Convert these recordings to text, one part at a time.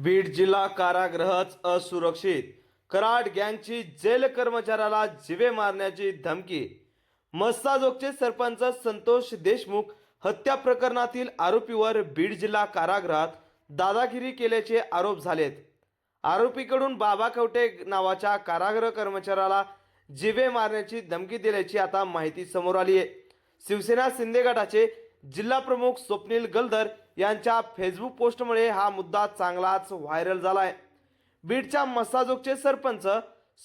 बीड जिल्हा कारागृहच असुरक्षित. कराड गँगची जेल कर्मचाऱ्याला जिवे मारण्याची धमकी. मस्साजोगचे सरपंच संतोष देशमुख हत्या प्रकरणातील आरोपीवर बीड जिल्हा कारागृहात दादागिरी केल्याचे आरोप झालेत. आरोपीकडून बाबा कवटे नावाच्या कारागृह कर्मचाऱ्याला जिवे मारण्याची धमकी दिल्याची आता माहिती समोर आली आहे. शिवसेना शिंदे गटाचे जिल्हा प्रमुख स्वप्नील गलदर यांच्या फेसबुक पोस्टमुळे हा मुद्दा चांगलाच व्हायरल झाला आहे. बीडच्या मस्साजोगचे सरपंच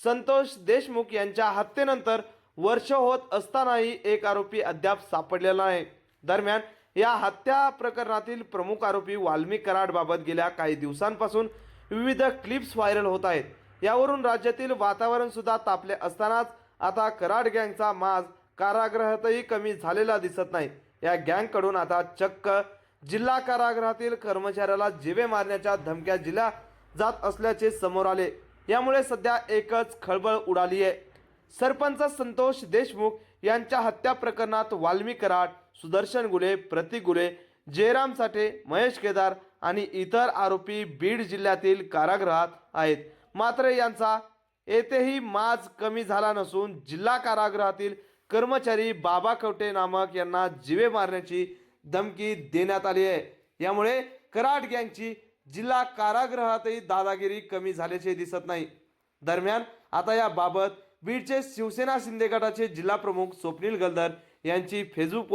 संतोष देशमुख यांच्या हत्येनंतर वर्ष होत असतानाही एक आरोपी अद्याप सापडलेला नाही. दरम्यान या हत्या प्रकरणातील प्रमुख आरोपी वाल्मिक कराडबाबत गेल्या काही दिवसांपासून विविध क्लिप्स व्हायरल होत आहेत. यावरून राज्यातील वातावरण सुद्धा तापले असतानाच आता कराड गँगचा माज कारागृहातही कमी झालेला दिसत नाही. या गँगकडून आता चक्क जिल्हा कारागृहातील कर्मचाऱ्याला जिवे मारण्याच्या धमक्या दिल्या जात असल्याचे समोर आले. यामुळे सध्या एकच खळबळ उडाली आहे. सरपंच संतोष देशमुख यांच्या हत्या प्रकरणात वाल्मिक कराड, सुदर्शन गुले, प्रतीक गुले, जयराम साठे, महेश केदार आणि इतर आरोपी बीड जिल्ह्यातील कारागृहात आहेत. मात्र यांचा येथेही माज कमी झाला नसून जिल्हा कारागृहातील कर्मचारी बाबा कवटे नामक यांना जिवे मारण्याची धमकी देण्यात आली आहे. यामुळे कराड गँगची जिल्हा कारागृहातही दादागिरी कमी झाल्याचे दिसत नाही. दरम्यान आता याबाबत बीडचे शिवसेना शिंदे गटाचे जिल्हा प्रमुख स्वप्नील गलदर यांची फेसबुक